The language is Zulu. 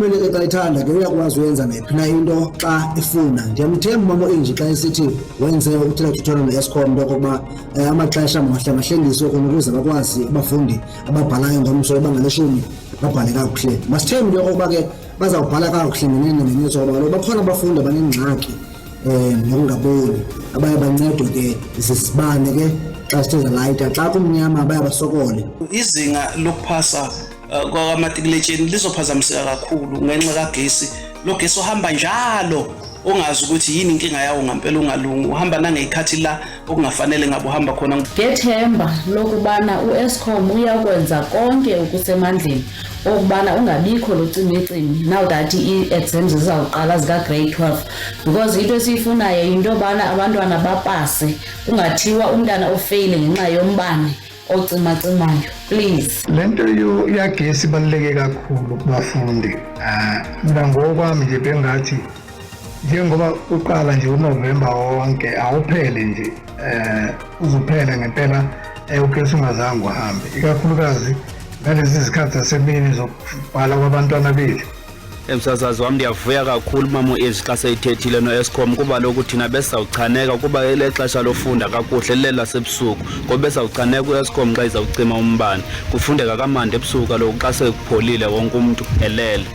umamele ke xa ithanda ke uyakwazi uyenza nephi na into xa efuna. Ndiyamthemba umama Inji xa esithi wenze ukuthetha no-Eskom into yokokuba amaxesha mahlengiswe khona ukuze bakwazi abafundi ababhalayo ngomso ibanga leshumi babhale kakuhle. Masithembe into yokokuba ke bazawubhala kakuhle ngenene soba kaloku bakhona abafundi abanengxaki nokungaboni abaye bancedwe ke zisibane ke xa sithe zalayita xa kumnyama bayabasokole. Izinga lokuphasa kwamatikletsheni lizophazamiseka kakhulu ngenxa kagesi. Lo gesi ohamba njalo ongazi ukuthi yini inkinga yawo ngempela ungalungi, uhamba nangeyikhathi la okungafanele ngabe uhamba khona. Ngethemba lokubana uEskom uyakwenza konke okusemandleni okubana ungabikho lo cimicimi now that i-exams zizawuqala zika grade 12, because into esiyifunayo into yobana abantwana bapase, kungathiwa umntana ofeyile ngenxa yombane ocimacimayo. Please, lento yagesi ibaluleke kakhulu kubafundi. Mina ngokwami nje bengathi njengoba uqala nje uNovember wonke awuphele nje uzuphela ngempela ugesi ungazange uhambe, ikakhulukazi ngalezi zikhathi zasemini zokubhala kwabantwana bethu. Emsasazi wami ndiyavuya kakhulu mama Ezi xa seyithethile no-Eskom kuba lokhu thina besizawuchaneka kuba ele xesha lofunda kakuhle lile lasebusuku ngoba besizawuchaneka u-Eskom xa izawucima umbane. Kufundeka kamandi ebusuku kaloku xa sekupholile wonke umuntu elele.